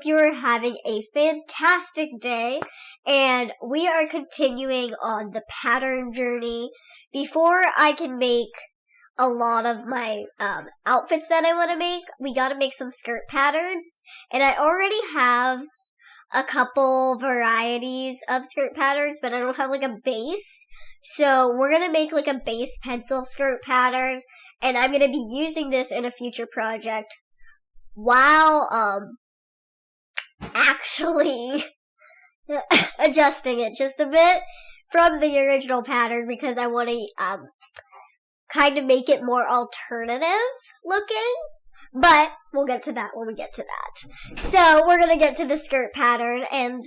you are having a fantastic day, and we are continuing on the pattern journey. Before I can make a lot of my outfits that I want to make, we gotta make some skirt patterns, and I already have a couple varieties of skirt patterns, but I don't have like a base. So we're gonna make like a base pencil skirt pattern, and I'm gonna be using this in a future project while actually adjusting it just a bit from the original pattern, because I want to kind of make it more alternative looking. But we'll get to that when we get to that. So we're going to get to the skirt pattern, and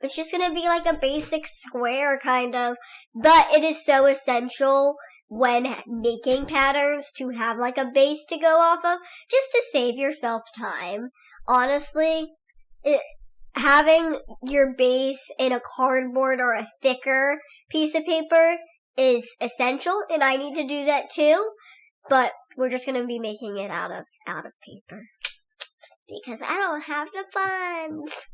it's just going to be like a basic square kind of, but it is so essential when making patterns to have like a base to go off of, just to save yourself time. Honestly, having your base in a cardboard or a thicker piece of paper is essential, and I need to do that too. But we're just going to be making it out of paper, because I don't have the funds.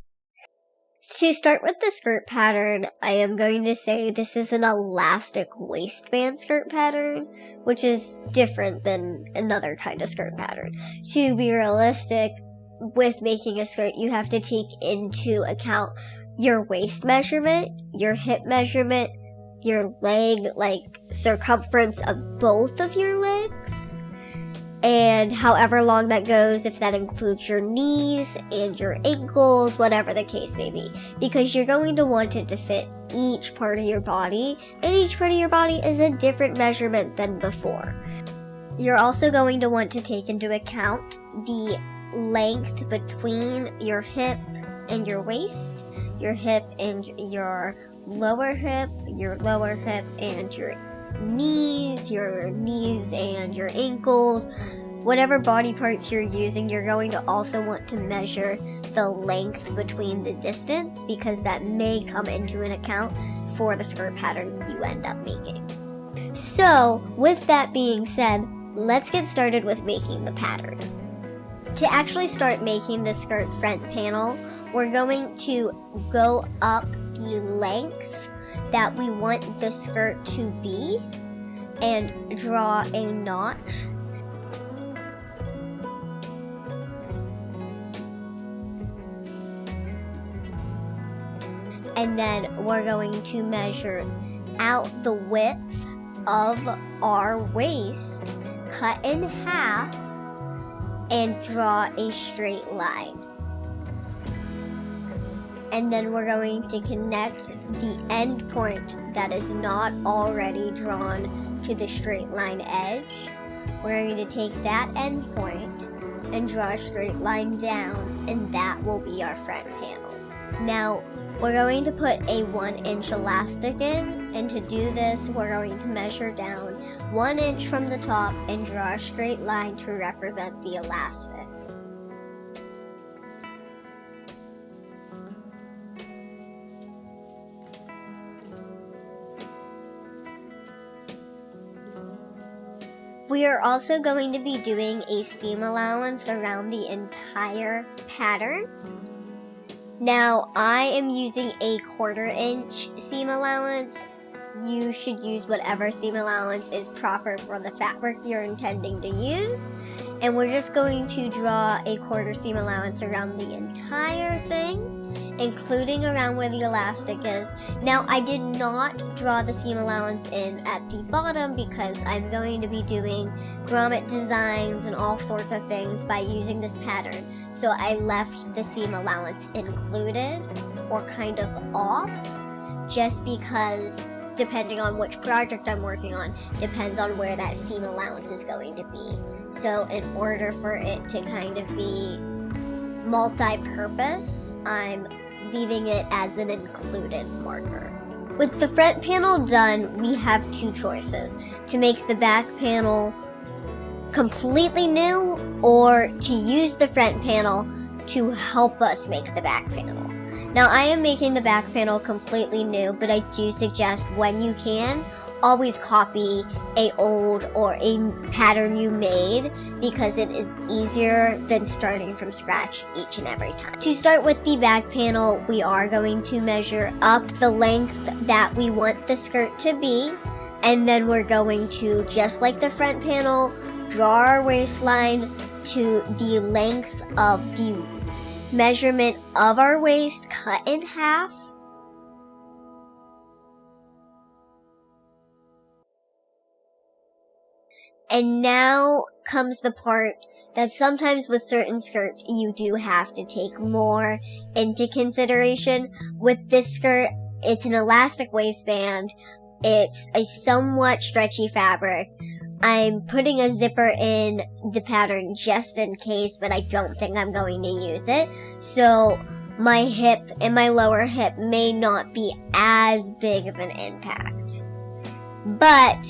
To start with the skirt pattern, I am going to say this is an elastic waistband skirt pattern, which is different than another kind of skirt pattern. To be realistic with making a skirt, you have to take into account your waist measurement, your hip measurement, your leg, like circumference of both of your legs, and however long that goes, if that includes your knees and your ankles, whatever the case may be, because you're going to want it to fit each part of your body, and each part of your body is a different measurement than before. You're also going to want to take into account the length between your hip and your waist, your hip and your lower hip and your knees and your ankles. Whatever body parts you're using, you're going to also want to measure the length between the distance, because that may come into an account for the skirt pattern you end up making. So, with that being said, let's get started with making the pattern. To actually start making the skirt front panel, we're going to go up the length that we want the skirt to be and draw a notch. And then we're going to measure out the width of our waist, cut in half, and draw a straight line. And then we're going to connect the end point that is not already drawn to the straight line edge. We're going to take that end point and draw a straight line down, and that will be our front panel. Now, we're going to put a 1-inch elastic in, and to do this, we're going to measure down 1 inch from the top and draw a straight line to represent the elastic. We are also going to be doing a seam allowance around the entire pattern. Now, I am using a 1/4 inch seam allowance. You should use whatever seam allowance is proper for the fabric you're intending to use. And we're just going to draw a 1/4 seam allowance around the entire thing, including around where the elastic is. Now, I did not draw the seam allowance in at the bottom because I'm going to be doing grommet designs and all sorts of things by using this pattern. So I left the seam allowance included or kind of off, just because depending on which project I'm working on, depends on where that seam allowance is going to be. So in order for it to kind of be multi-purpose, I'm leaving it as an included marker. With the front panel done, we have two choices: to make the back panel completely new, or to use the front panel to help us make the back panel. Now, I am making the back panel completely new, but I do suggest when you can, always copy a old or a pattern you made because it is easier than starting from scratch each and every time. To start with the back panel, we are going to measure up the length that we want the skirt to be, and then we're going to, just like the front panel, draw our waistline to the length of the measurement of our waist cut in half. And now comes the part that sometimes with certain skirts you do have to take more into consideration. With this skirt, it's an elastic waistband. It's a somewhat stretchy fabric. I'm putting a zipper in the pattern just in case, but I don't think I'm going to use it. So my hip and my lower hip may not be as big of an impact. But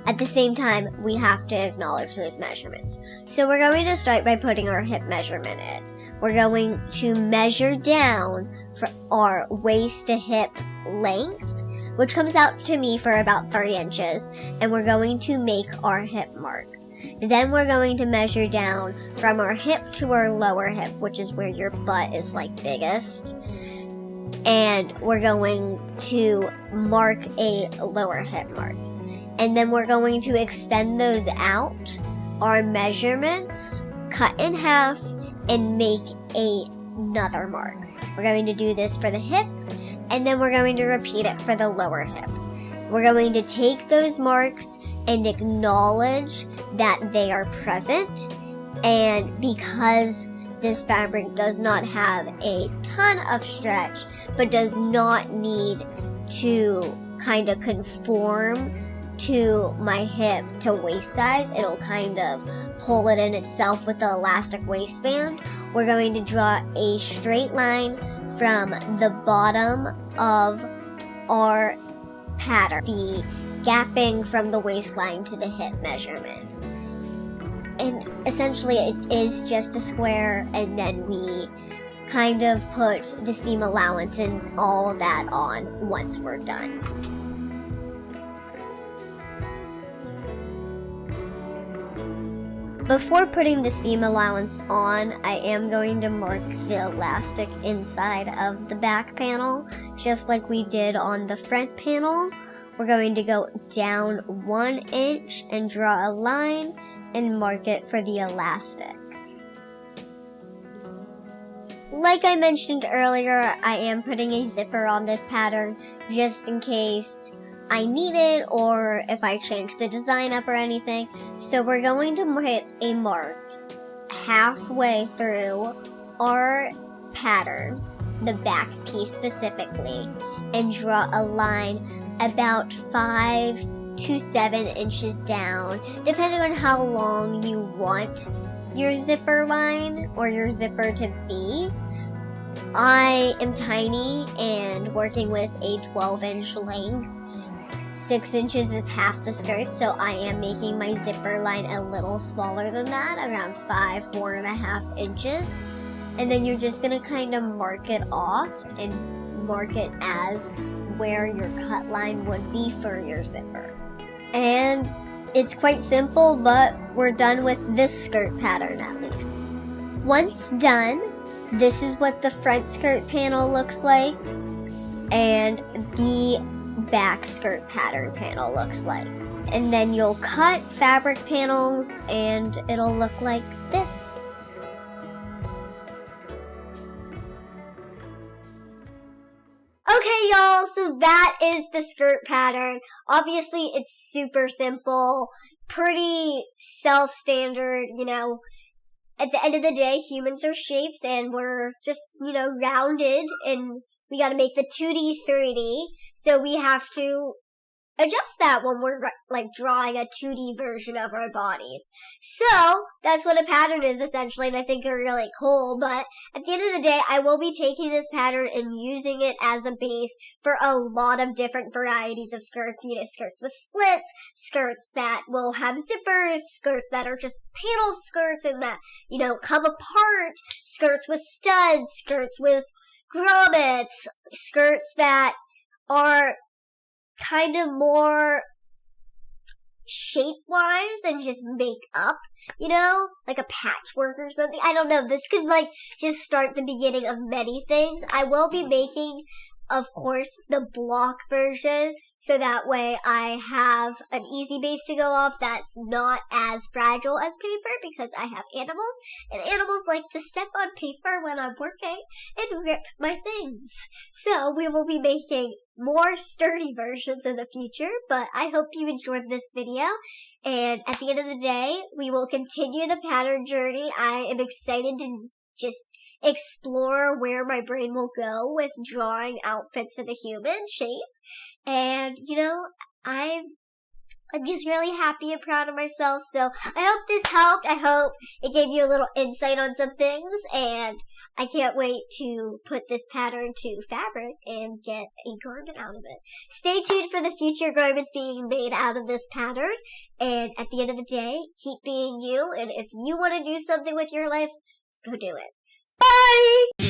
at the same time, we have to acknowledge those measurements. So we're going to start by putting our hip measurement in. We're going to measure down for our waist to hip length, which comes out to me for about 3 inches, and we're going to make our hip mark. Then we're going to measure down from our hip to our lower hip, which is where your butt is like biggest, and we're going to mark a lower hip mark. And then we're going to extend those out, our measurements, cut in half, and make another mark. We're going to do this for the hip, and then we're going to repeat it for the lower hip. We're going to take those marks and acknowledge that they are present, and because this fabric does not have a ton of stretch, but does not need to kind of conform to my hip to waist size, it'll kind of pull it in itself with the elastic waistband. We're going to draw a straight line from the bottom of our pattern, the gapping from the waistline to the hip measurement. And essentially it is just a square, and then we kind of put the seam allowance and all of that on once we're done. Before putting the seam allowance on, I am going to mark the elastic inside of the back panel, just like we did on the front panel. We're going to go down 1 inch and draw a line and mark it for the elastic. Like I mentioned earlier, I am putting a zipper on this pattern just in case I need it, or if I change the design up or anything. So we're going to hit a mark halfway through our pattern, the back piece specifically, and draw a line about 5 to 7 inches down, depending on how long you want your zipper line or your zipper to be. I am tiny and working with a 12-inch length. 6 inches is half the skirt, so I am making my zipper line a little smaller than that, around 4.5 inches. And then you're just gonna kind of mark it off and mark it as where your cut line would be for your zipper. And it's quite simple, but we're done with this skirt pattern at least. Once done, this is what the front skirt panel looks like, and the back skirt pattern panel looks like. And then you'll cut fabric panels and it'll look like this. Okay, y'all, so that is the skirt pattern. Obviously, it's super simple, pretty self-standard, you know. At the end of the day, humans are shapes and we're just, you know, rounded, and we gotta make the 2D 3D, so we have to adjust that when we're like drawing a 2D version of our bodies. So that's what a pattern is essentially, and I think they're really cool. But at the end of the day, I will be taking this pattern and using it as a base for a lot of different varieties of skirts. You know, skirts with slits, skirts that will have zippers, skirts that are just panel skirts and that, you know, come apart, skirts with studs, skirts with grommets, skirts that are kind of more shape-wise and just make up, like a patchwork or something. I don't know. This could, just start the beginning of many things. I will be making, of course, the block version, so that way I have an easy base to go off that's not as fragile as paper, because I have animals, and animals like to step on paper when I'm working and rip my things. So we will be making more sturdy versions in the future, but I hope you enjoyed this video, and at the end of the day, we will continue the pattern journey. I am excited to just explore where my brain will go with drawing outfits for the human shape. And, I'm just really happy and proud of myself. So I hope this helped. I hope it gave you a little insight on some things. And I can't wait to put this pattern to fabric and get a garment out of it. Stay tuned for the future garments being made out of this pattern. And at the end of the day, keep being you. And if you want to do something with your life, go do it. Bye!